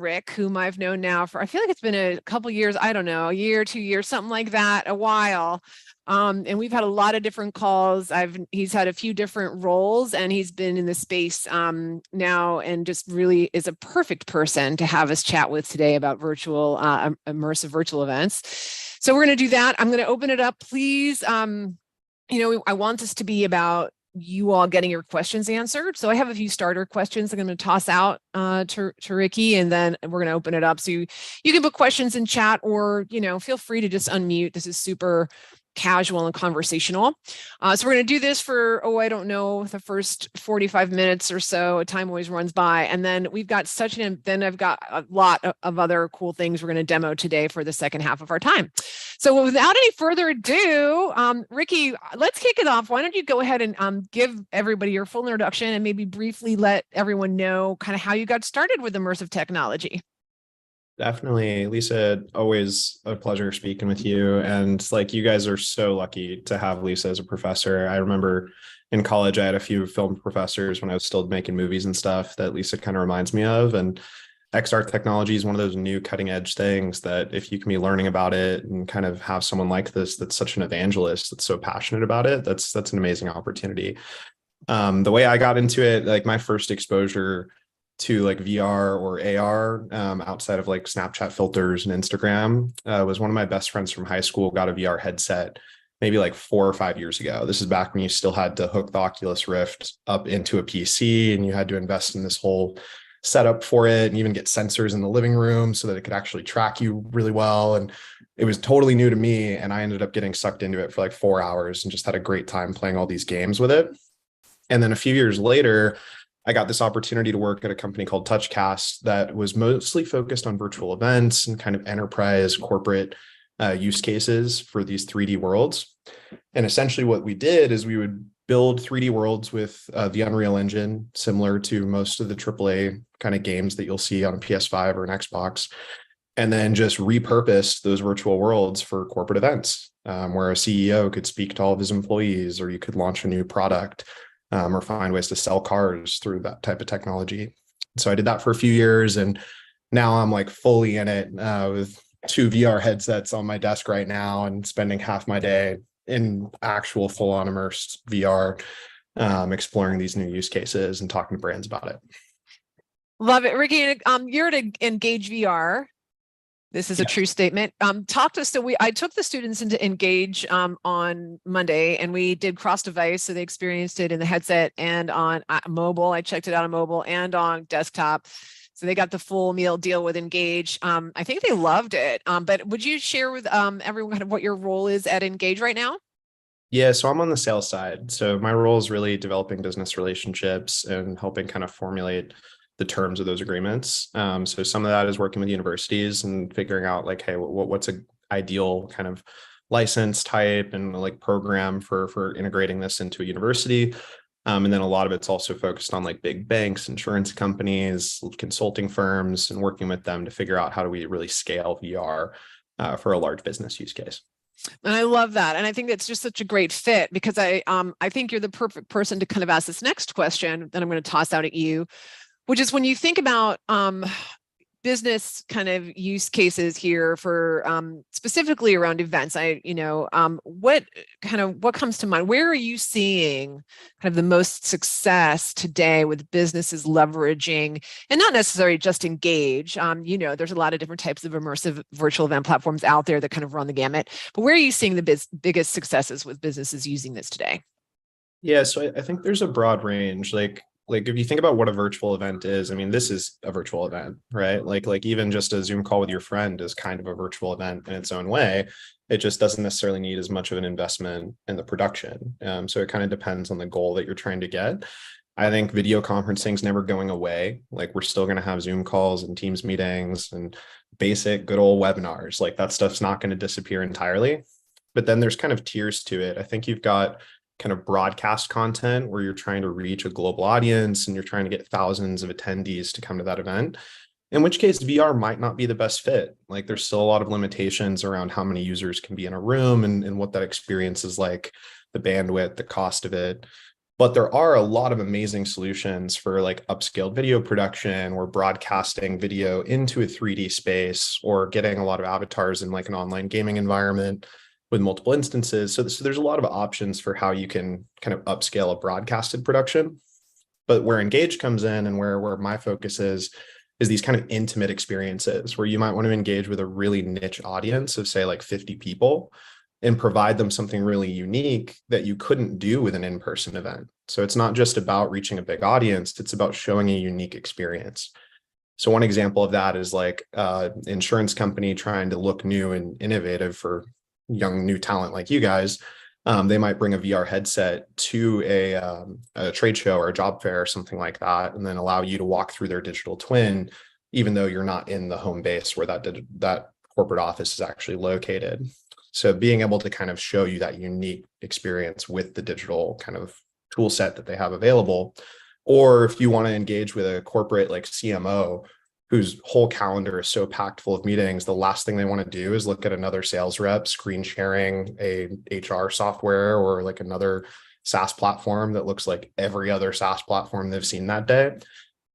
Rick, whom I've known now for, I feel like it's been a couple years, I don't know, a year, 2 years, something like that, a while. And we've had a lot of different calls. He's had a few different roles, and he's been in the space now, and just really is a perfect person to have us chat with today about immersive virtual events. So we're going to do that. I'm going to open it up. Please, I want this to be about you all getting your questions answered. So I have a few starter questions I'm going to toss out to Ricky, and then we're going to open it up. So you can put questions in chat, or, feel free to just unmute. This is super casual and conversational. So we're going to do this for, I don't know, the first 45 minutes or so. Time always runs by. And then we've got then I've got a lot of other cool things we're going to demo today for the second half of our time. So without any further ado, Ricky, let's kick it off. Why don't you go ahead and give everybody your full introduction, and maybe briefly let everyone know kind of how you got started with immersive technology. Definitely, Lisa, always a pleasure speaking with you. And you guys are so lucky to have Lisa as a professor. I remember in college, I had a few film professors when I was still making movies and stuff that Lisa kind of reminds me of. And XR technology is one of those new cutting edge things that if you can be learning about it and kind of have someone like this, that's such an evangelist, that's so passionate about it, that's an amazing opportunity. The way I got into it, my first exposure to VR or AR outside of Snapchat filters and Instagram was one of my best friends from high school got a VR headset maybe 4 or 5 years ago. This is back when you still had to hook the Oculus Rift up into a PC, and you had to invest in this whole setup for it, and even get sensors in the living room so that it could actually track you really well. And it was totally new to me, and I ended up getting sucked into it for 4 hours and just had a great time playing all these games with it. And then a few years later, I got this opportunity to work at a company called TouchCast that was mostly focused on virtual events and kind of enterprise corporate use cases for these 3D worlds. And essentially what we did is we would build 3D worlds with the Unreal Engine, similar to most of the AAA kind of games that you'll see on a PS5 or an Xbox, and then just repurposed those virtual worlds for corporate events where a CEO could speak to all of his employees, or you could launch a new product. Or find ways to sell cars through that type of technology. So I did that for a few years, and now I'm fully in it with 2 VR headsets on my desk right now, and spending half my day in actual full-on immersed VR, exploring these new use cases and talking to brands about it. Love it, Ricky. You're at Engage VR. This is a true statement. Talk to us. So I took the students into Engage on Monday, and we did cross-device. So they experienced it in the headset and on mobile. I checked it out on mobile and on desktop. So they got the full meal deal with Engage. I think they loved it. But would you share with everyone kind of what your role is at Engage right now? Yeah, so I'm on the sales side. So my role is really developing business relationships and helping kind of formulate the terms of those agreements. So some of that is working with universities and figuring out hey, what's an ideal kind of license type and program for integrating this into a university. And then a lot of it's also focused on big banks, insurance companies, consulting firms, and working with them to figure out how do we really scale VR for a large business use case. And I love that. And I think that's just such a great fit, because I think you're the perfect person to kind of ask this next question that I'm going to toss out at you, which is when you think about business kind of use cases here for specifically around events, what comes to mind? Where are you seeing kind of the most success today with businesses leveraging, and not necessarily just Engage? There's a lot of different types of immersive virtual event platforms out there that kind of run the gamut. But where are you seeing the biggest successes with businesses using this today? Yeah, so I think there's a broad range. If you think about what a virtual event is, this is a virtual event, right? Even just a Zoom call with your friend is kind of a virtual event in its own way. It just doesn't necessarily need as much of an investment in the production. So it kind of depends on the goal that you're trying to get. I think video conferencing is never going away. We're still going to have Zoom calls and Teams meetings and basic good old webinars. That stuff's not going to disappear entirely. But then there's kind of tiers to it. I think you've got kind of broadcast content where you're trying to reach a global audience and you're trying to get thousands of attendees to come to that event, in which case VR might not be the best fit. There's still a lot of limitations around how many users can be in a room and what that experience is like, the bandwidth, the cost of it. But there are a lot of amazing solutions for like upscaled video production or broadcasting video into a 3D space or getting a lot of avatars in like an online gaming environment with multiple instances. So there's a lot of options for how you can kind of upscale a broadcasted production. But where Engage comes in and where my focus is these kind of intimate experiences where you might want to engage with a really niche audience of say like 50 people and provide them something really unique that you couldn't do with an in-person event. So it's not just about reaching a big audience, it's about showing a unique experience. So one example of that is like insurance company trying to look new and innovative for young new talent like you guys. They might bring a VR headset to a trade show or a job fair or something like that, and then allow you to walk through their digital twin, even though you're not in the home base where that corporate office is actually located. So being able to kind of show you that unique experience with the digital kind of tool set that they have available. Or if you want to engage with a corporate like CMO whose whole calendar is so packed full of meetings, the last thing they want to do is look at another sales rep screen sharing a HR software or like another SaaS platform that looks like every other SaaS platform they've seen that day.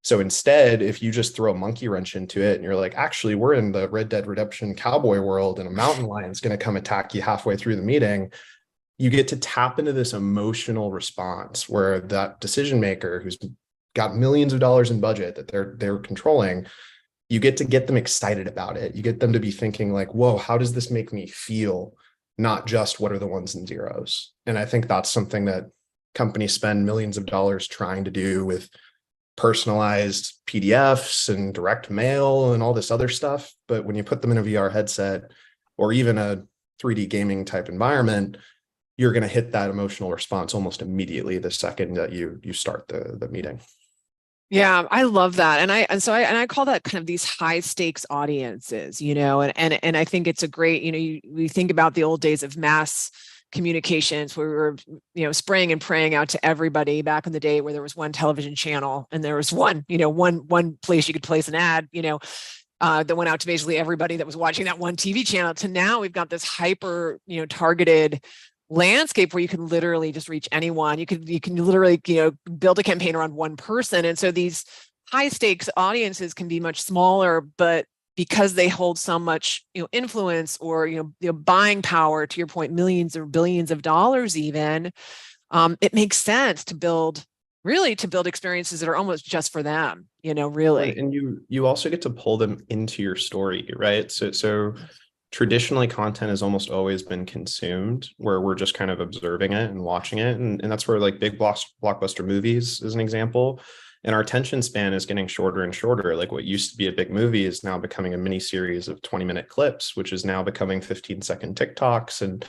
So instead, if you just throw a monkey wrench into it and you're like, actually, we're in the Red Dead Redemption cowboy world and a mountain lion's going to come attack you halfway through the meeting, you get to tap into this emotional response where that decision maker who's got millions of dollars in budget that they're controlling, you get to get them excited about it. You get them to be thinking like, whoa, how does this make me feel? Not just what are the ones and zeros. And I think that's something that companies spend millions of dollars trying to do with personalized PDFs and direct mail and all this other stuff. But when you put them in a VR headset or even a 3D gaming type environment, you're going to hit that emotional response almost immediately the second that you start the meeting. Yeah, I love that. And I call that kind of these high stakes audiences, and I think it's a great, we think about the old days of mass communications where we were, spraying and praying out to everybody back in the day where there was one television channel and there was one place you could place an ad, that went out to basically everybody that was watching that one TV channel. To now we've got this hyper, targeted landscape where you can literally just reach anyone. You can literally, build a campaign around one person. And so these high stakes audiences can be much smaller, but because they hold so much, influence or, buying power, to your point, millions or billions of dollars even, it makes sense to build experiences that are almost just for them, really. And you also get to pull them into your story, right? So traditionally content has almost always been consumed where we're just kind of observing it and watching it. And that's where like big blockbuster movies is an example. And our attention span is getting shorter and shorter. Like what used to be a big movie is now becoming a mini series of 20-minute clips, which is now becoming 15-second TikToks. And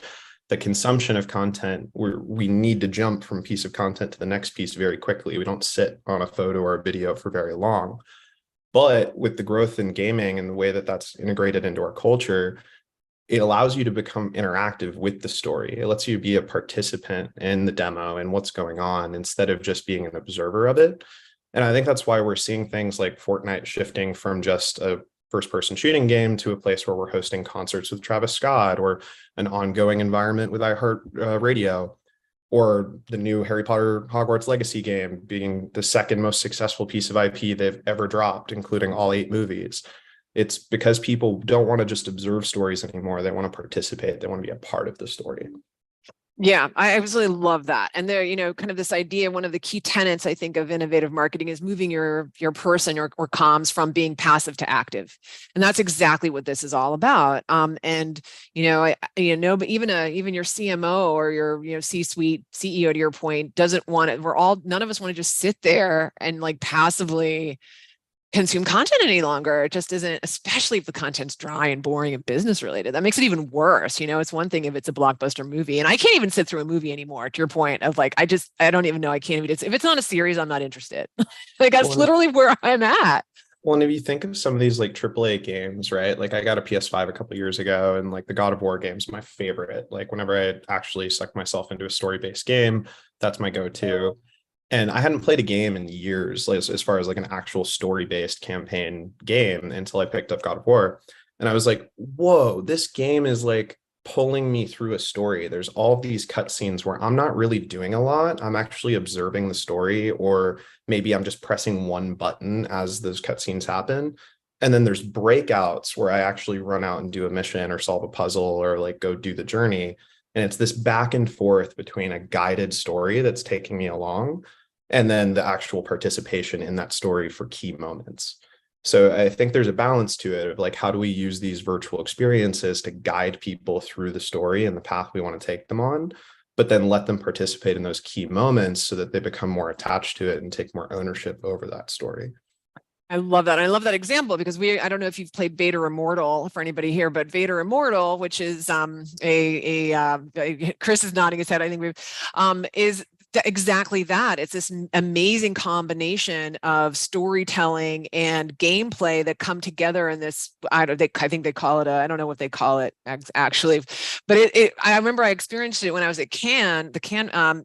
the consumption of content, we need to jump from piece of content to the next piece very quickly. We don't sit on a photo or a video for very long. But with the growth in gaming and the way that that's integrated into our culture, it allows you to become interactive with the story. It lets you be a participant in the demo and what's going on instead of just being an observer of it. And I think that's why we're seeing things like Fortnite shifting from just a first-person shooting game to a place where we're hosting concerts with Travis Scott or an ongoing environment with iHeart Radio, or the new Harry Potter Hogwarts Legacy game being the second most successful piece of IP they've ever dropped, including all 8 movies. It's because people don't want to just observe stories anymore. They want to participate. They want to be a part of the story. Yeah, I absolutely love that. And there, kind of this idea, one of the key tenets, I think, of innovative marketing is moving your person or comms from being passive to active. And that's exactly what this is all about. But even your CMO or your C-suite CEO, to your point, doesn't want it. None of us want to just sit there and like passively consume content any longer. It just isn't, especially if the content's dry and boring and business related. That makes it even worse. It's one thing if it's a blockbuster movie, and I can't even sit through a movie anymore, to your point of like, I don't even know. I can't even, if it's not a series, I'm not interested. Like that's literally where I'm at. Well, and if you think of some of these like AAA games, right? Like I got a PS5 a couple of years ago, and like the God of War game's my favorite. Like whenever I actually suck myself into a story-based game, that's my go-to. And I hadn't played a game in years, like, as far as like an actual story-based campaign game, until I picked up God of War. And I was like, whoa, this game is like pulling me through a story. There's all of these cutscenes where I'm not really doing a lot. I'm actually observing the story, or maybe I'm just pressing one button as those cutscenes happen. And then there's breakouts where I actually run out and do a mission or solve a puzzle or like go do the journey. And it's this back and forth between a guided story that's taking me along and then the actual participation in that story for key moments. So I think there's a balance to it of like, how do we use these virtual experiences to guide people through the story and the path we want to take them on, but then let them participate in those key moments so that they become more attached to it and take more ownership over that story. I love that. I love that example because I don't know if you've played Vader Immortal for anybody here, but Vader Immortal, which is Chris is nodding his head. I think is exactly that. It's this amazing combination of storytelling and gameplay that come together in this. I think they call it I don't know what they call it actually, but I remember I experienced it when I was at Cannes,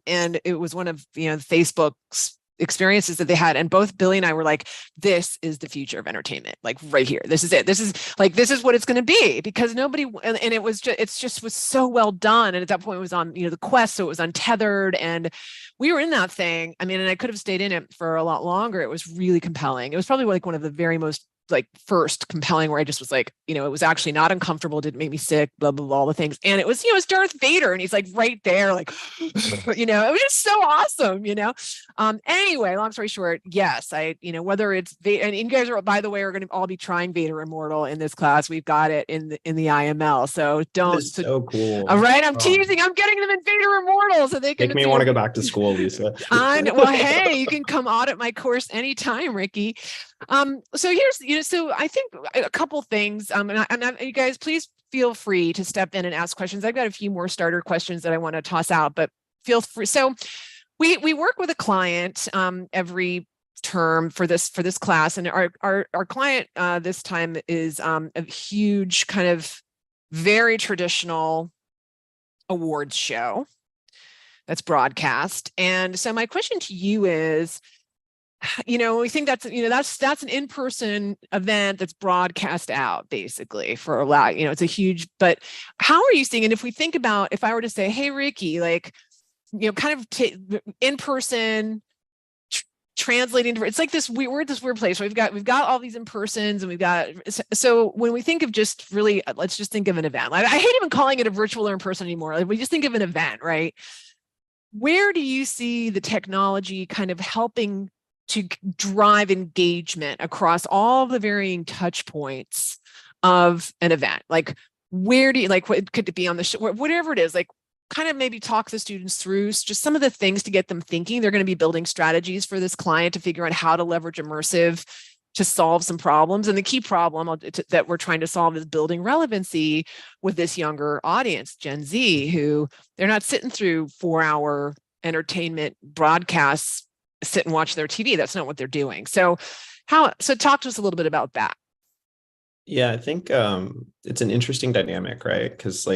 and it was one of Facebook's experiences that they had, and both Billy and I were like, this is the future of entertainment, like right here, this is it, this is what it's going to be, because nobody, and it was just was so well done. And at that point it was on the Quest, so it was untethered, and we were in that thing. I mean, and I could have stayed in it for a lot longer. It was really compelling. It was probably like one of the very most first compelling, where I just was like, it was actually not uncomfortable, didn't make me sick, blah blah blah, all the things. And it was it's Darth Vader, and he's like right there, like it was just so awesome. Anyway, long story short, yes, I whether it's and you guys are, by the way, are going to all be trying Vader Immortal in this class. We've got it in the IML, so don't. It's so cool. All right, I'm teasing. I'm getting them in Vader Immortal so they can make me want to go back to school, Lisa. Well, hey, you can come audit my course anytime, Ricky. So here's, so I think a couple things, you guys, please feel free to step in and ask questions. I've got a few more starter questions that I want to toss out, but feel free. So we work with a client every term for this class, and our client this time is a huge kind of very traditional awards show that's broadcast. And so my question to you is, we think that's an in-person event that's broadcast out basically for a lot, it's a huge, but how are you seeing, and if we think about, if I were to say, hey, Ricky, kind of in-person translating, it's like this, we're at this weird place where we've got all these in-persons, and so when we think of just really, let's just think of an event. I hate even calling it a virtual or in-person anymore. We just think of an event, right? Where do you see the technology kind of helping to drive engagement across all the varying touch points of an event? Where do you, what could it be on the show, whatever it is, kind of maybe talk the students through just some of the things to get them thinking. They're going to be building strategies for this client to figure out how to leverage immersive to solve some problems. And the key problem that we're trying to solve is building relevancy with this younger audience, Gen Z, who they're not sitting through 4-hour entertainment broadcasts, sit and watch their TV. That's not what they're doing. So talk to us a little bit about that. Yeah, I think it's an interesting dynamic, right? Because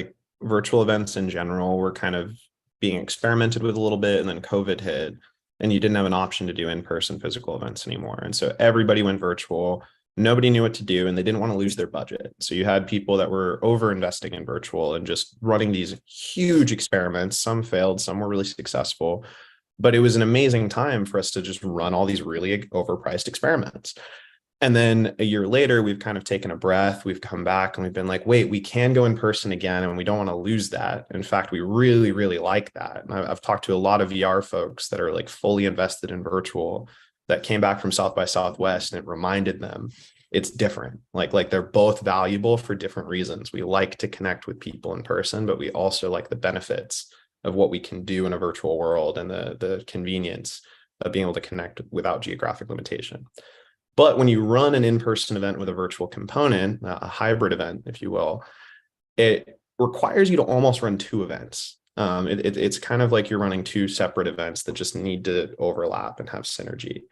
virtual events in general were kind of being experimented with a little bit, and then COVID hit, and you didn't have an option to do in-person physical events anymore. And so everybody went virtual. Nobody knew what to do, and they didn't want to lose their budget. So you had people that were over investing in virtual and just running these huge experiments. Some failed, some were really successful. But it was an amazing time for us to just run all these really overpriced experiments. And then a year later, we've kind of taken a breath. We've come back and we've been like, wait, we can go in person again, and we don't want to lose that. In fact, we really, really like that. And I've talked to a lot of VR folks that are fully invested in virtual that came back from South by Southwest, and it reminded them it's different. Like they're both valuable for different reasons. We like to connect with people in person, but we also like the benefits of what we can do in a virtual world and the convenience of being able to connect without geographic limitation. But when you run an in-person event with a virtual component, a hybrid event, if you will, it requires you to almost run two events. It's kind of like you're running two separate events that just need to overlap and have synergy.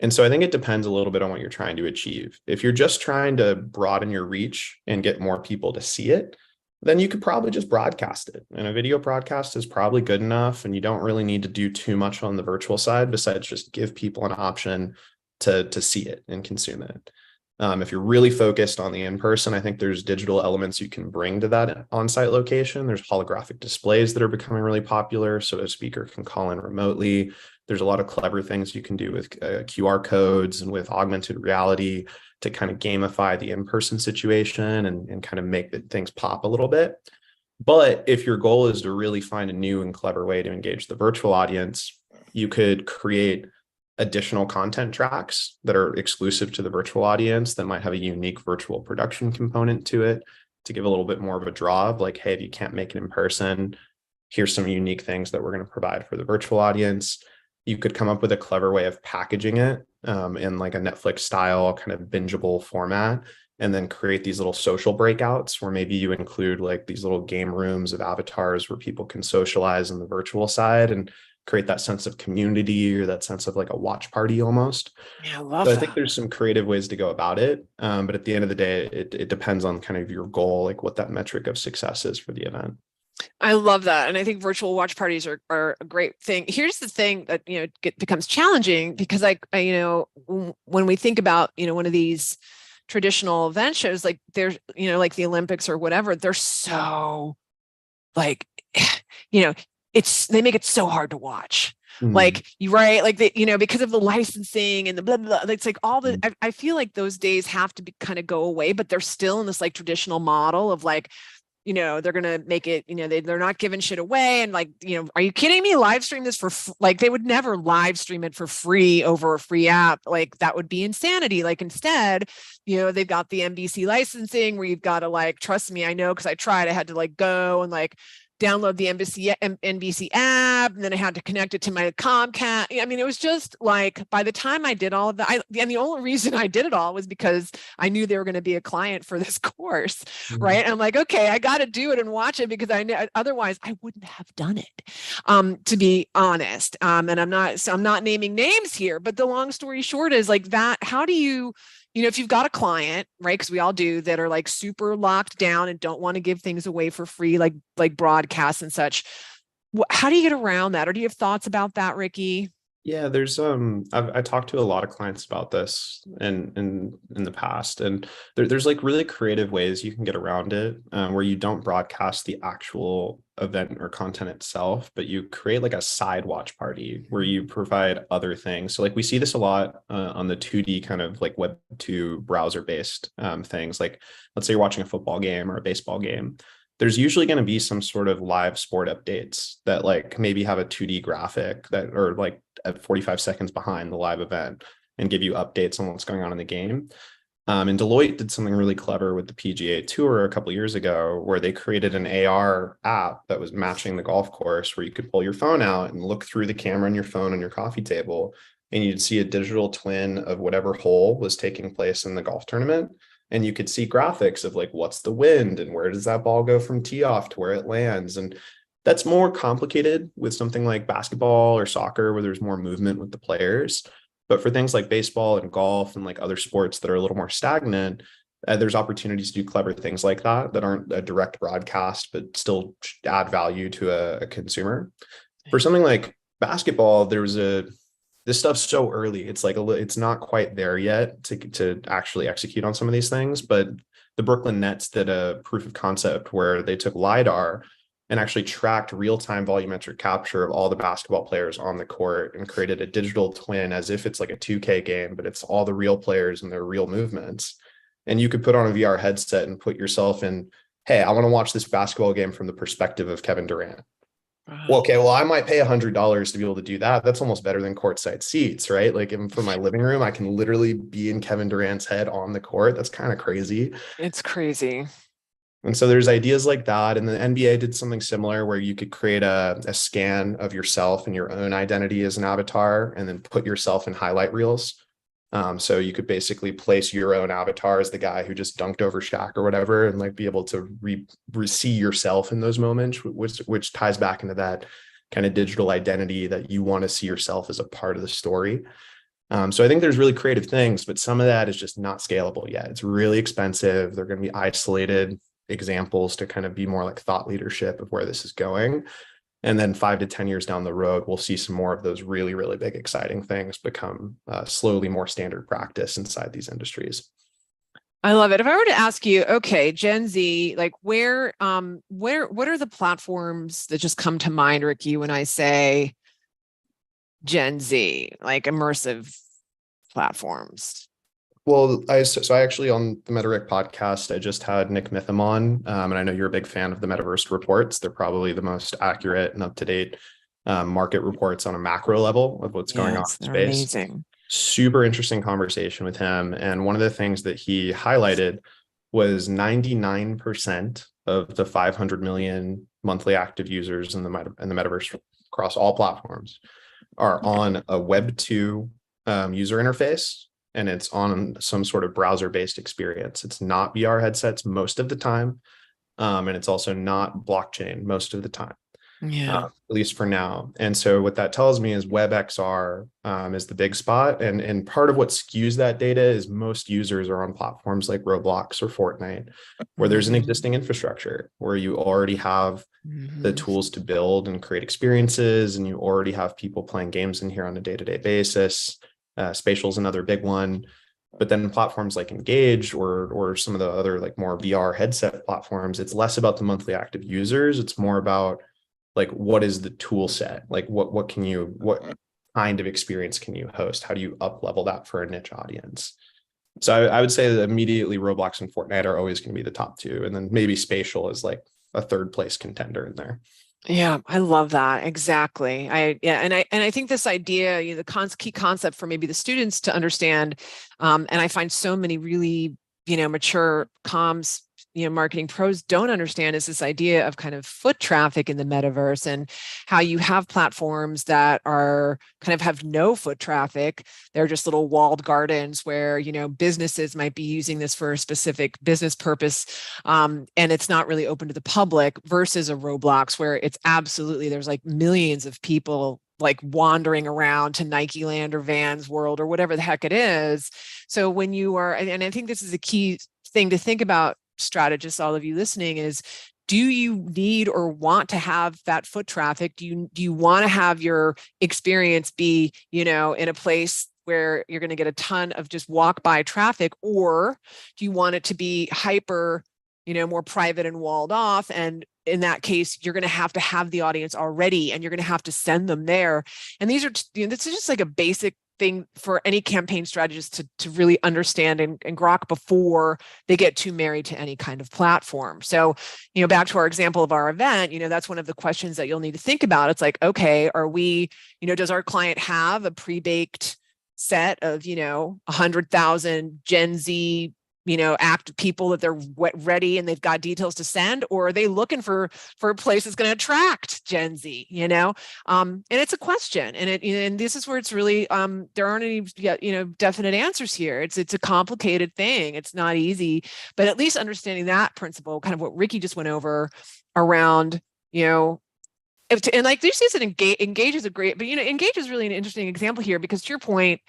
And so I think it depends a little bit on what you're trying to achieve. If you're just trying to broaden your reach and get more people to see it, then you could probably just broadcast it. And a video broadcast is probably good enough, and you don't really need to do too much on the virtual side besides just give people an option to see it and consume it. If you're really focused on the in-person, I think there's digital elements you can bring to that on-site location. There's holographic displays that are becoming really popular, so a speaker can call in remotely. There's a lot of clever things you can do with QR codes and with augmented reality to kind of gamify the in-person situation and kind of make things pop a little bit. But if your goal is to really find a new and clever way to engage the virtual audience, you could create additional content tracks that are exclusive to the virtual audience that might have a unique virtual production component to it to give a little bit more of a draw of like, hey, if you can't make it in person, here's some unique things that we're going to provide for the virtual audience. You could come up with a clever way of packaging it in like a Netflix style kind of bingeable format, and then create these little social breakouts where maybe you include like these little game rooms of avatars where people can socialize in the virtual side and create that sense of community or that sense of like a watch party almost. Yeah, I So love I think that. there's some creative ways to go about it. But at the end of the day, it depends on kind of your goal, like what that metric of success is for the event. I love that. And I think virtual watch parties are a great thing. Here's the thing that, becomes challenging because when we think about, one of these traditional event shows, like there's, like the Olympics or whatever, they're so like, you know, they make it so hard to watch. Mm. Like you right, like because of the licensing and the blah, blah, blah. It's like all the I feel like those days have to be kind of go away, but they're still in this like traditional model of like, they're going to make it, they're not giving shit away. And like, are you kidding me? Live stream this like, they would never live stream it for free over a free app. Like that would be insanity. Like instead, they've got the NBC licensing where you've got to like, trust me, I know, cause I tried, I had to like go and like download the NBC app, and then I had to connect it to my Comcast. I mean, it was just like by the time I did all of that, and the only reason I did it all was because I knew they were going to be a client for this course, right? And I'm like, okay, I got to do it and watch it because I know otherwise I wouldn't have done it, to be honest. And I'm not naming names here, but the long story short is like that. How do you? If you've got a client, right, because we all do, that are like super locked down and don't want to give things away for free, like broadcasts and such, how do you get around that? Or do you have thoughts about that, Ricky? Yeah, there's I talked to a lot of clients about this in the past, and there's like really creative ways you can get around it, where you don't broadcast the actual event or content itself, but you create like a side watch party where you provide other things. So like we see this a lot on the 2D kind of like Web 2 browser based things. Like let's say you're watching a football game or a baseball game, there's usually going to be some sort of live sport updates that like maybe have a 2D graphic that are like at 45 seconds behind the live event and give you updates on what's going on in the game. And Deloitte did something really clever with the PGA Tour a couple of years ago, where they created an AR app that was matching the golf course, where you could pull your phone out and look through the camera on your phone on your coffee table, and you'd see a digital twin of whatever hole was taking place in the golf tournament. And you could see graphics of like what's the wind and where does that ball go from tee off to where it lands. And that's more complicated with something like basketball or soccer where there's more movement with the players. But for things like baseball and golf and like other sports that are a little more stagnant, there's opportunities to do clever things like that that aren't a direct broadcast, but still add value to a consumer. For something like basketball, this stuff's so early. It's like it's not quite there yet to actually execute on some of these things. But the Brooklyn Nets did a proof of concept where they took LiDAR and actually tracked real-time volumetric capture of all the basketball players on the court and created a digital twin as if it's like a 2K game, but it's all the real players and their real movements. And you could put on a VR headset and put yourself in, hey, I want to watch this basketball game from the perspective of Kevin Durant. Well, okay, well, I might pay $100 to be able to do that. That's almost better than courtside seats, right? Like even for my living room, I can literally be in Kevin Durant's head on the court. That's kind of crazy. It's crazy. And so there's ideas like that. And the NBA did something similar where you could create a scan of yourself and your own identity as an avatar and then put yourself in highlight reels. So you could basically place your own avatar as the guy who just dunked over Shaq or whatever, and like be able to see yourself in those moments, which ties back into that kind of digital identity that you want to see yourself as a part of the story. So I think there's really creative things, but some of that is just not scalable yet. It's really expensive. They're going to be isolated examples to kind of be more like thought leadership of where this is going. And then 5 to 10 years down the road, we'll see some more of those really, really big, exciting things become slowly more standard practice inside these industries. I love it. If I were to ask you, okay, Gen Z, like what are the platforms that just come to mind, Ricky, when I say Gen Z, like immersive platforms? Well, I actually on the Metarik podcast, I just had Nick Mitham on, and I know you're a big fan of the Metaverse reports. They're probably the most accurate and up to date market reports on a macro level of what's going on Yes, in they're space. amazing. Super interesting conversation with him, and one of the things that he highlighted was 99% of the 500 million monthly active users in the metaverse across all platforms are on a Web 2 user interface, and it's on some sort of browser-based experience. It's not VR headsets most of the time, and it's also not blockchain most of the time, Yeah. at least for now. And so what that tells me is WebXR is the big spot, and part of what skews that data is most users are on platforms like Roblox or Fortnite, where there's an existing infrastructure, where you already have the Mhm. tools to build and create experiences, and you already have people playing games in here on a day-to-day basis. Spatial is another big one, but then platforms like Engage or some of the other like more VR headset platforms, it's less about the monthly active users. It's more about like what is the tool set, like what kind of experience can you host, how do you up level that for a niche audience. So I would say that immediately Roblox and Fortnite are always going to be the top two, and then maybe Spatial is like a third place contender in there. Yeah, I love that. Exactly. And I think this idea, the key concept for maybe the students to understand, and I find so many really, mature comms, marketing pros don't understand is this idea of kind of foot traffic in the metaverse and how you have platforms that are kind of have no foot traffic. They're just little walled gardens where, businesses might be using this for a specific business purpose. And it's not really open to the public versus a Roblox where it's absolutely, there's like millions of people like wandering around to Nike Land or Vans World or whatever the heck it is. So when you are, and I think this is a key thing to think about, strategists, all of you listening, is do you need or want to have that foot traffic? Do you want to have your experience be, in a place where you're going to get a ton of just walk by traffic, or do you want it to be hyper, more private and walled off? And in that case, you're going to have the audience already, and you're going to have to send them there. And these are, this is just like a basic thing for any campaign strategist to really understand and grok before they get too married to any kind of platform. So, back to our example of our event, that's one of the questions that you'll need to think about. It's like, okay, are we, does our client have a pre-baked set of, 100,000 Gen Z act people that they're ready and they've got details to send, or are they looking for a place that's going to attract Gen Z, and it's a question, and this is where it's really there aren't any yet definite answers here. It's a complicated thing. It's not easy, but at least understanding that principle, kind of what Ricky just went over around, and like this is engage is a great, but engage is really an interesting example here, because to your point,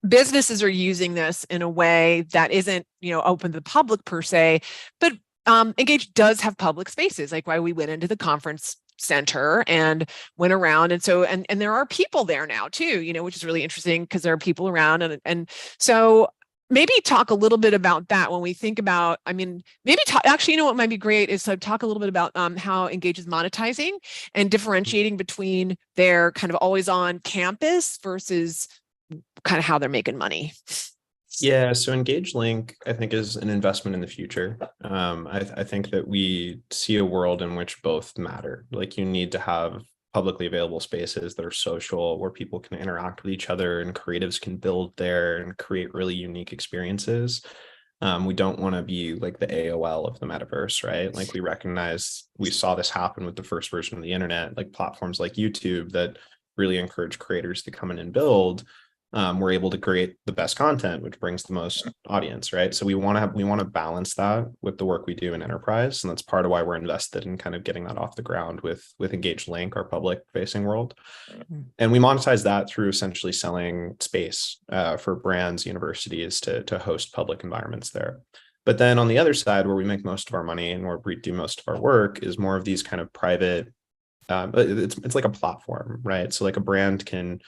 businesses are using this in a way that isn't, open to the public per se, but Engage does have public spaces, like why we went into the conference center and went around. And so, and there are people there now too, which is really interesting because there are people around. And so maybe talk a little bit about that when we think about, maybe talk, actually, what might be great is to talk a little bit about how Engage is monetizing and differentiating between their kind of always on campus versus kind of how they're making money. Yeah, so Engage Link, I think, is an investment in the future. I think that we see a world in which both matter. Like you need to have publicly available spaces that are social, where people can interact with each other and creatives can build there and create really unique experiences. We don't want to be like the AOL of the metaverse, right? Like we saw this happen with the first version of the internet, like platforms like YouTube that really encourage creators to come in and build. We're able to create the best content, which brings the most audience, right? So we want to balance that with the work we do in enterprise, and that's part of why we're invested in kind of getting that off the ground with Engage Link, our public facing world, and we monetize that through essentially selling space for brands, universities to host public environments there. But then on the other side, where we make most of our money and where we do most of our work, is more of these kind of private. It's like a platform, right? So like a brand can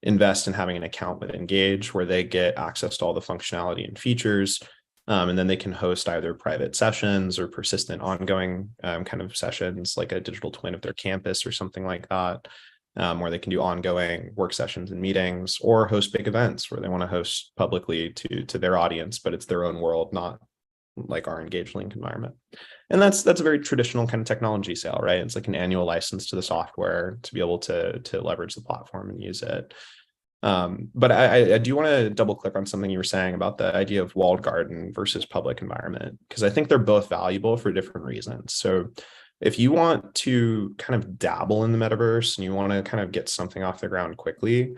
invest in having an account with Engage where they get access to all the functionality and features. And then they can host either private sessions or persistent ongoing kind of sessions, like a digital twin of their campus or something like that, where they can do ongoing work sessions and meetings, or host big events where they want to host publicly to their audience, but it's their own world, not like our Engage Link environment. And that's a very traditional kind of technology sale, right? It's like an annual license to the software to be able to leverage the platform and use it. But I do want to double click on something you were saying about the idea of walled garden versus public environment, because I think they're both valuable for different reasons. So if you want to kind of dabble in the metaverse and you want to kind of get something off the ground quickly,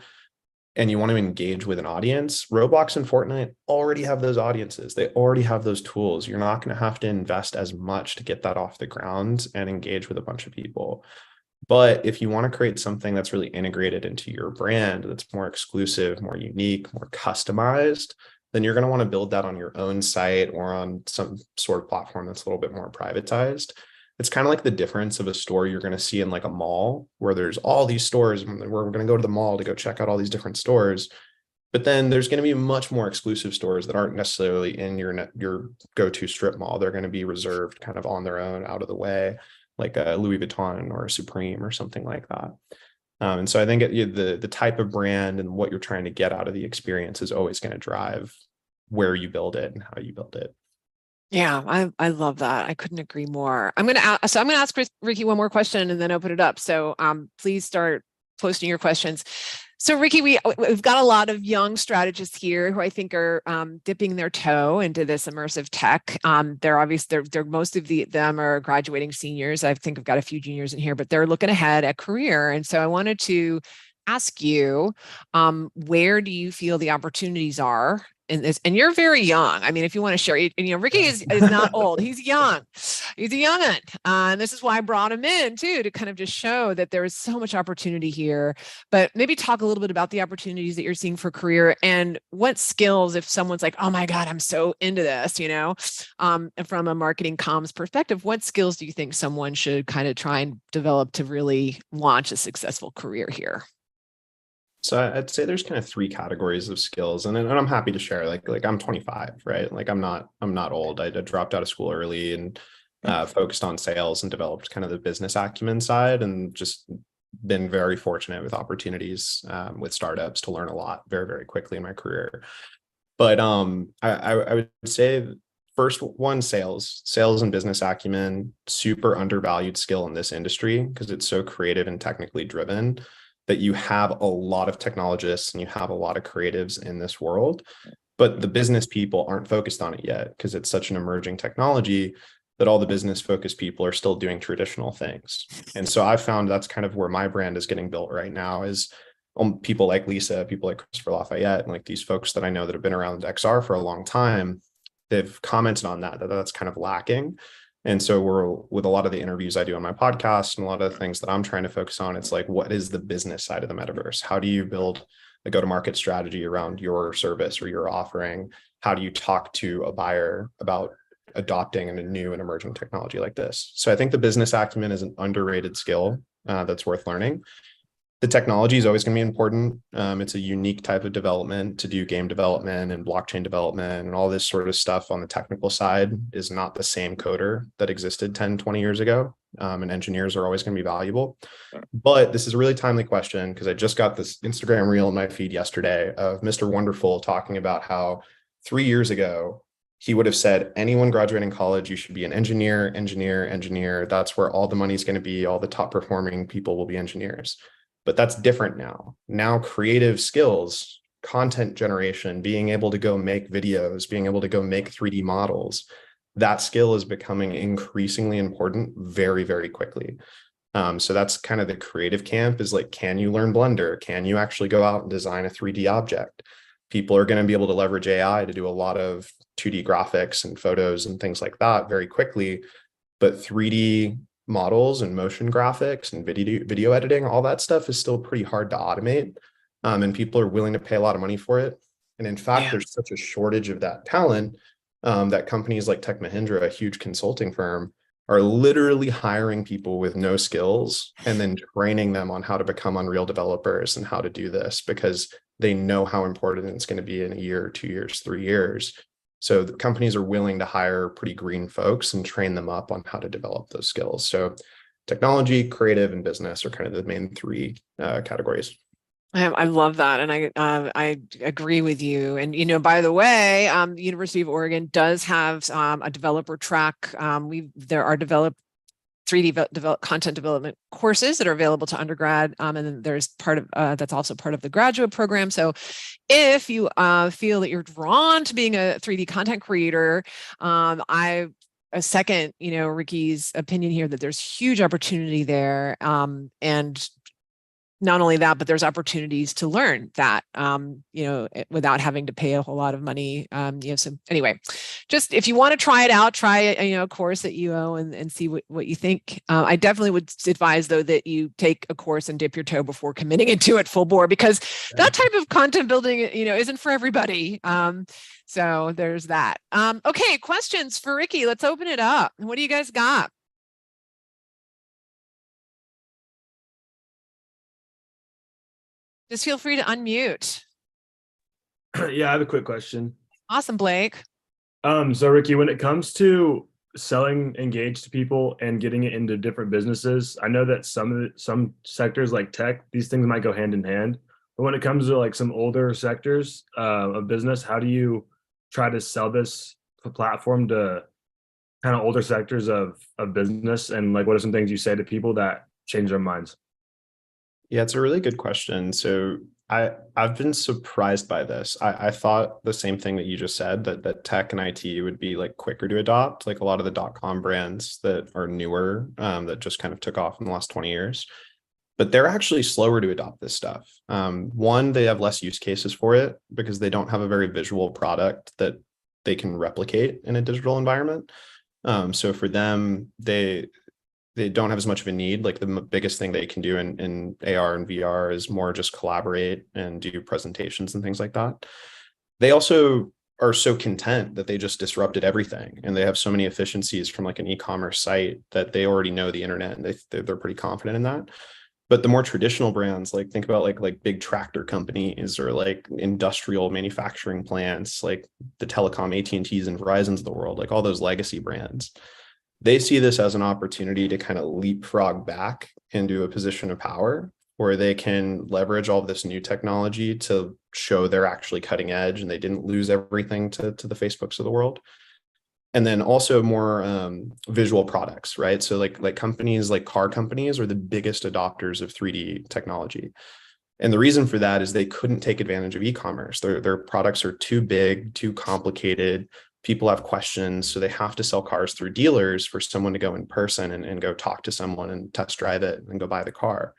and you want to engage with an audience, Roblox and Fortnite already have those audiences. They already have those tools. You're not going to have to invest as much to get that off the ground and engage with a bunch of people. But if you want to create something that's really integrated into your brand, that's more exclusive, more unique, more customized, then you're going to want to build that on your own site or on some sort of platform that's a little bit more privatized. It's kind of like the difference of a store you're going to see in like a mall where there's all these stores and we're going to go to the mall to go check out all these different stores. But then there's going to be much more exclusive stores that aren't necessarily in your go-to strip mall. They're going to be reserved kind of on their own, out of the way, like a Louis Vuitton or a Supreme or something like that. And so I think the type of brand and what you're trying to get out of the experience is always going to drive where you build it and how you build it. Yeah, I love that. I couldn't agree more. I'm gonna ask Ricky one more question and then open it up. So please start posting your questions. So Ricky, we've got a lot of young strategists here who I think are dipping their toe into this immersive tech. They're most of them are graduating seniors. I think I've got a few juniors in here, but they're looking ahead at career. And so I wanted to ask you, where do you feel the opportunities are in this? And you're very young. I mean, if you want to share, Ricky is not old. He's young. He's a young'un. And this is why I brought him in too, to kind of just show that there is so much opportunity here. But maybe talk a little bit about the opportunities that you're seeing for career and what skills, if someone's like, oh my God, I'm so into this, from a marketing comms perspective, what skills do you think someone should kind of try and develop to really launch a successful career here? So I'd say there's kind of three categories of skills, and I'm happy to share. Like I'm 25, right? Like I'm not old. I dropped out of school early and focused on sales and developed kind of the business acumen side, and just been very fortunate with opportunities with startups to learn a lot very, very quickly in my career. But I would say first one, sales and business acumen, super undervalued skill in this industry because it's so creative and technically driven, that you have a lot of technologists and you have a lot of creatives in this world, but the business people aren't focused on it yet because it's such an emerging technology that all the business focused people are still doing traditional things. And so I found that's kind of where my brand is getting built right now, is people like Lisa, people like Christopher Lafayette, and like these folks that I know that have been around XR for a long time. They've commented on that's kind of lacking. And so with a lot of the interviews I do on my podcast and a lot of the things that I'm trying to focus on, it's like, what is the business side of the metaverse? How do you build a go-to-market strategy around your service or your offering? How do you talk to a buyer about adopting a new and emerging technology like this? So I think the business acumen is an underrated skill that's worth learning. The technology is always going to be important. It's a unique type of development. To do game development and blockchain development and all this sort of stuff on the technical side is not the same coder that existed 10, 20 years ago. And engineers are always going to be valuable. But this is a really timely question because I just got this Instagram reel in my feed yesterday of Mr. Wonderful talking about how 3 years ago, he would have said, anyone graduating college, you should be an engineer, engineer, engineer. That's where all the money's going to be. All the top performing people will be engineers. But that's different now. Now creative skills, content generation, being able to go make videos, being able to go make 3D models, that skill is becoming increasingly important very, very quickly. So that's kind of the creative camp, is like, can you learn Blender? Can you actually go out and design a 3D object? People are going to be able to leverage AI to do a lot of 2D graphics and photos and things like that very quickly. But 3D models and motion graphics and video editing, all that stuff is still pretty hard to automate. And people are willing to pay a lot of money for it. And in fact, there's such a shortage of that talent that companies like Tech Mahindra, a huge consulting firm, are literally hiring people with no skills and then training them on how to become Unreal developers and how to do this, because they know how important it's going to be in a year, 2 years, 3 years. So the companies are willing to hire pretty green folks and train them up on how to develop those skills. So technology, creative, and business are kind of the main three categories. I love that, and I agree with you. And by the way, the University of Oregon does have a developer track. There are 3D content development courses that are available to undergrad, and then there's part of that's also part of the graduate program. So if you feel that you're drawn to being a 3D content creator, I second Ricky's opinion here that there's huge opportunity there, and not only that, but there's opportunities to learn that, without having to pay a whole lot of money. So anyway, just if you want to try it out, try a course at UO and see what you think. I definitely would advise, though, that you take a course and dip your toe before committing into it full bore, because that type of content building, isn't for everybody. So there's that. Okay, questions for Ricky. Let's open it up. What do you guys got? Just feel free to unmute. Yeah, I have a quick question. Awesome, Blake. So Ricky, when it comes to selling Engage to people and getting it into different businesses, I know that some sectors like tech, these things might go hand in hand. But when it comes to like some older sectors of business, how do you try to sell this platform to kind of older sectors of business? And like, what are some things you say to people that change their minds? Yeah, it's a really good question. So I've been surprised by this. I thought the same thing that you just said, that tech and IT would be like quicker to adopt, like a lot of the .com brands that are newer, that just kind of took off in the last 20 years. But they're actually slower to adopt this stuff. One, they have less use cases for it because they don't have a very visual product that they can replicate in a digital environment. So for them, they don't have as much of a need. Like the biggest thing they can do in AR and VR is more just collaborate and do presentations and things like that. They also are so content that they just disrupted everything, and they have so many efficiencies from like an e-commerce site that they already know the internet, and they're pretty confident in that. But the more traditional brands, like think about like big tractor companies or like industrial manufacturing plants, like the telecom AT&Ts and Verizons of the world, like all those legacy brands, they see this as an opportunity to kind of leapfrog back into a position of power where they can leverage all of this new technology to show they're actually cutting edge and they didn't lose everything to the Facebooks of the world. And then also more visual products, right? So like companies like car companies are the biggest adopters of 3D technology. And the reason for that is they couldn't take advantage of e-commerce. Their products are too big, too complicated. People have questions, so they have to sell cars through dealers for someone to go in person and go talk to someone and test drive it and go buy the car.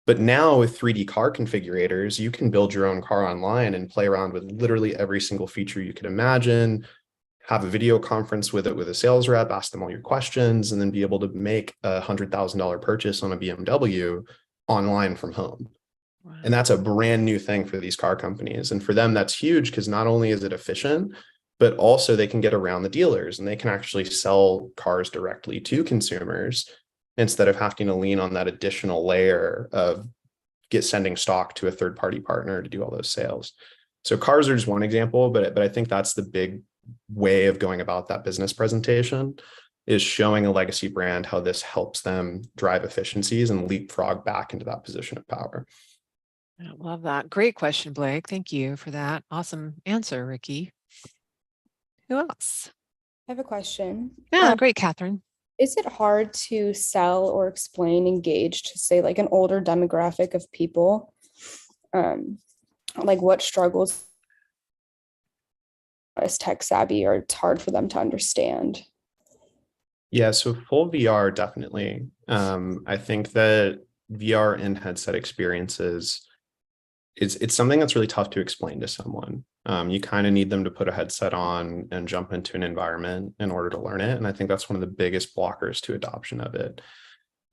But now with 3D car configurators, you can build your own car online and play around with literally every single feature you could imagine, have a video conference with it with a sales rep, ask them all your questions, and then be able to make a $100,000 purchase on a BMW online from home. Wow. And that's a brand new thing for these car companies. And for them, that's huge because not only is it efficient, but also they can get around the dealers and they can actually sell cars directly to consumers instead of having to lean on that additional layer of sending stock to a third-party partner to do all those sales. So cars are just one example, but I think that's the big way of going about that business presentation, is showing a legacy brand how this helps them drive efficiencies and leapfrog back into that position of power. I love that. Great question, Blake. Thank you for that. Awesome answer, Ricky. Who else? I have a question. Yeah, great, Catherine. Is it hard to sell or explain Engage to, say, like an older demographic of people? Like what struggles as tech savvy, or it's hard for them to understand? Yeah, so full VR, definitely. I think that VR and headset experiences, it's something that's really tough to explain to someone. You kind of need them to put a headset on and jump into an environment in order to learn it. And I think that's one of the biggest blockers to adoption of it.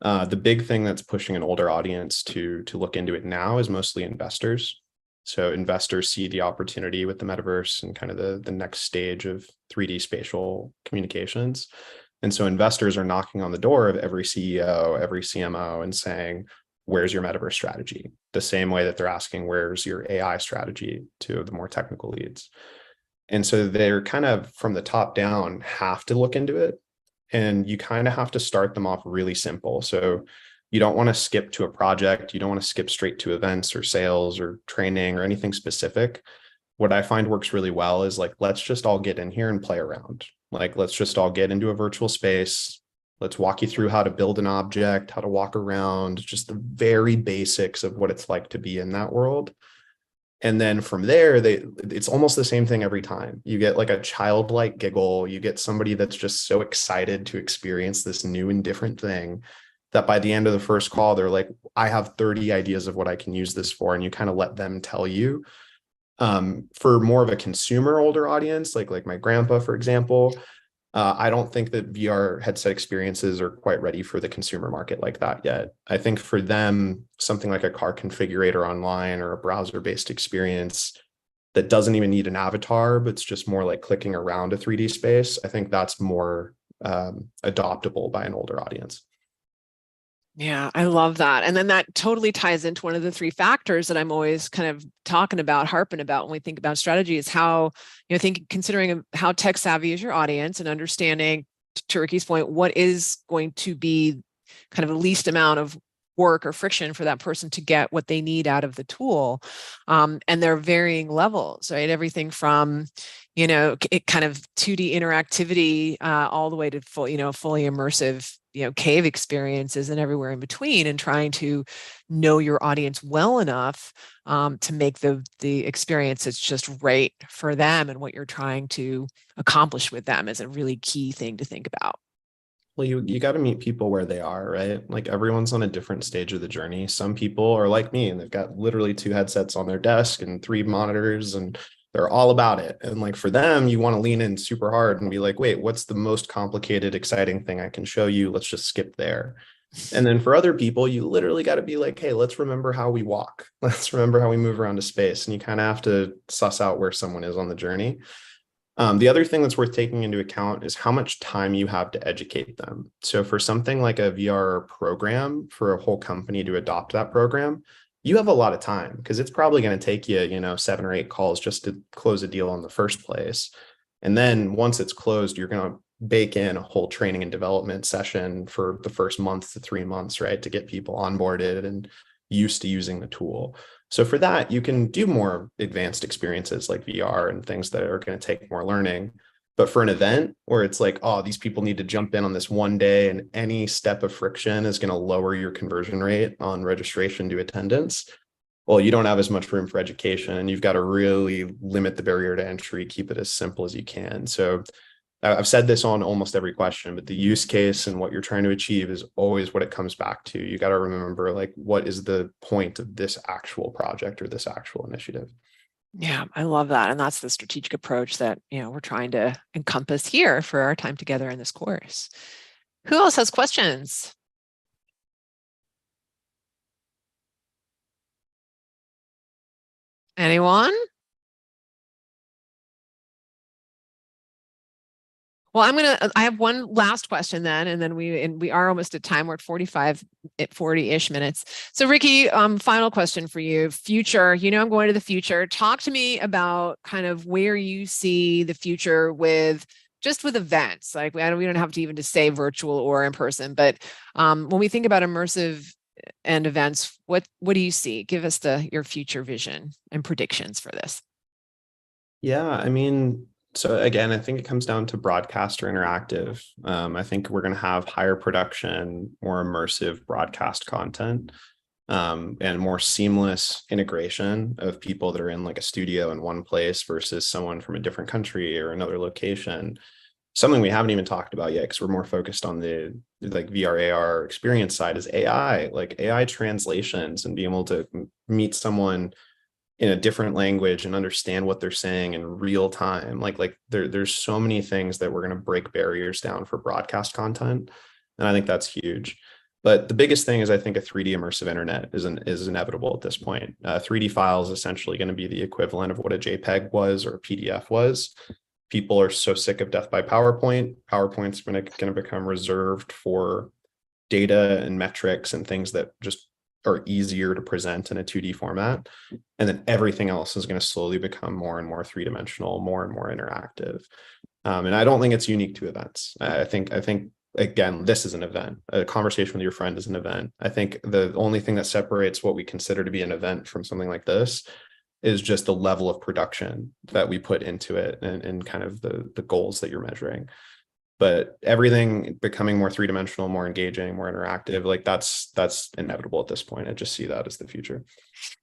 The big thing that's pushing an older audience to look into it now is mostly investors. So investors see the opportunity with the metaverse and kind of the next stage of 3D spatial communications. And so investors are knocking on the door of every CEO, every CMO, and saying, where's your metaverse strategy? The same way that they're asking, where's your AI strategy, to the more technical leads. And so they're kind of from the top down have to look into it. And you kind of have to start them off really simple. So you don't want to skip to a project. You don't want to skip straight to events or sales or training or anything specific. What I find works really well is like, let's just all get in here and play around. Like, let's just all get into a virtual space. Let's walk you through how to build an object, how to walk around, just the very basics of what it's like to be in that world. And then from there, it's almost the same thing every time. You get like a childlike giggle. You get somebody that's just so excited to experience this new and different thing that by the end of the first call, they're like, I have 30 ideas of what I can use this for. And you kind of let them tell you. For more of a consumer older audience, like my grandpa, for example, I don't think that VR headset experiences are quite ready for the consumer market like that yet. I think for them, something like a car configurator online or a browser-based experience that doesn't even need an avatar, but it's just more like clicking around a 3D space, I think that's more adoptable by an older audience. Yeah, I love that. And then that totally ties into one of the three factors that I'm always kind of talking about, harping about when we think about strategy is how, considering how tech savvy is your audience and understanding, to Ricky's point, what is going to be kind of the least amount of work or friction for that person to get what they need out of the tool. And their varying levels, right? Everything from, it kind of 2D interactivity all the way to fully immersive, cave experiences and everywhere in between, and trying to know your audience well enough to make the experience that's just right for them and what you're trying to accomplish with them is a really key thing to think about. Well, you got to meet people where they are, right? Like everyone's on a different stage of the journey. Some people are like me and they've got literally 2 headsets on their desk and 3 monitors and they're all about it. And like for them, you want to lean in super hard and be like, wait, what's the most complicated, exciting thing I can show you? Let's just skip there. And then for other people, you literally got to be like, hey, let's remember how we walk. Let's remember how we move around a space. And you kind of have to suss out where someone is on the journey. The other thing that's worth taking into account is how much time you have to educate them. So for something like a VR program, for a whole company to adopt that program, you have a lot of time because it's probably going to take you, 7 or 8 calls just to close a deal in the first place. And then once it's closed, you're going to bake in a whole training and development session for the first month to 3 months, right? To get people onboarded and used to using the tool. So for that, you can do more advanced experiences like VR and things that are going to take more learning. But for an event where it's like, oh, these people need to jump in on this one day and any step of friction is going to lower your conversion rate on registration to attendance, well, you don't have as much room for education and you've got to really limit the barrier to entry, keep it as simple as you can. So I've said this on almost every question, but the use case and what you're trying to achieve is always what it comes back to. You got to remember, like, what is the point of this actual project or this actual initiative? Yeah, I love that. And that's the strategic approach that, we're trying to encompass here for our time together in this course. Who else has questions? Anyone? Well, I have one last question then, and then we are almost at time. We're at 40-ish minutes. So Ricky, final question for you. Future, I'm going to the future. Talk to me about kind of where you see the future with events. Like we don't have to even to say virtual or in person, but when we think about immersive and events, what do you see? Give us your future vision and predictions for this. Yeah, I mean, so again, I think it comes down to broadcast or interactive. I think we're going to have higher production, more immersive broadcast content, and more seamless integration of people that are in like a studio in one place versus someone from a different country or another location. Something we haven't even talked about yet because we're more focused on the like VR AR experience side is AI, like AI translations and being able to meet someone in a different language and understand what they're saying in real time. Like there's so many things that we're going to break barriers down for broadcast content. And I think that's huge. But the biggest thing is I think a 3D immersive internet is inevitable at this point. 3D file is essentially going to be the equivalent of what a JPEG was or a PDF was. people are so sick of death by PowerPoint. PowerPoint's going to become reserved for data and metrics and things that just are easier to present in a 2D format. And then everything else is going to slowly become more and more three-dimensional, more and more interactive. And I don't think it's unique to events. I think again, this is an event. A conversation with your friend is an event. I think the only thing that separates what we consider to be an event from something like this is just the level of production that we put into it, and kind of the goals that you're measuring. But everything becoming more three-dimensional, more engaging, more interactive, like that's inevitable at this point. I just see that as the future.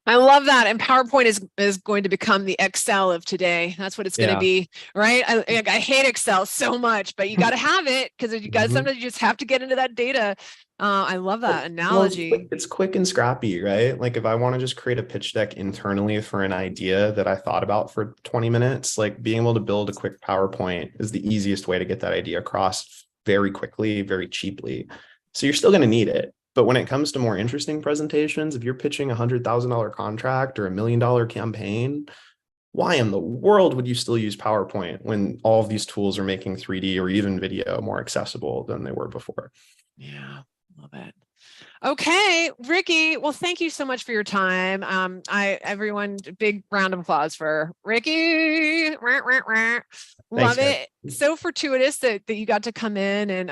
I love that. And PowerPoint is going to become the Excel of today. That's what it's going to be, right? I hate Excel so much, but you got to have it, because you guys sometimes you just have to get into that data. I love that analogy. Well, it's quick and scrappy, right? Like if I want to just create a pitch deck internally for an idea that I thought about for 20 minutes, like being able to build a quick PowerPoint is the easiest way to get that idea across very quickly, very cheaply. So you're still going to need it. But when it comes to more interesting presentations, if you're pitching $100,000 contract or $1 million campaign, why in the world would you still use PowerPoint when all of these tools are making 3D or even video more accessible than they were before? Yeah, love it. Okay, Ricky. Well, thank you so much for your time. Everyone, big round of applause for Ricky. Love it. So fortuitous that you got to come in, and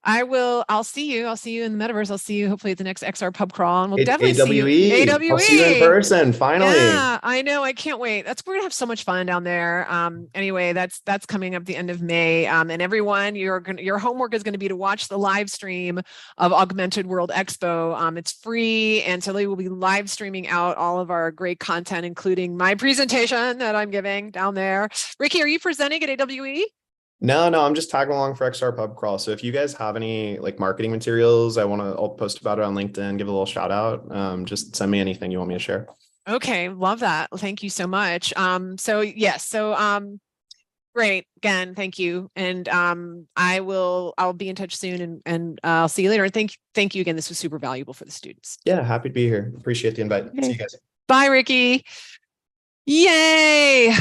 I'll see you in the metaverse. I'll see you hopefully at the next XR pub crawl, and we'll definitely see you. AWE. I'll see you in person finally. Yeah, I know. I can't wait. We're gonna have so much fun down there. Anyway, that's coming up the end of May. And everyone, your homework is going to be to watch the live stream of Augmented World Expo. It's free, and so we will be live streaming out all of our great content, including my presentation that I'm giving down there. Ricky, are you presenting at AWE? No, I'm just tagging along for XR Pub Crawl. So if you guys have any like marketing materials, I'll post about it on LinkedIn, give a little shout out. Just send me anything you want me to share. Okay, love that. Thank you so much. Great. Again, thank you. And I'll be in touch soon, and I'll see you later. And thank you again. This was super valuable for the students. Yeah, happy to be here. Appreciate the invite. Okay. See you guys. Bye, Ricky. Yay.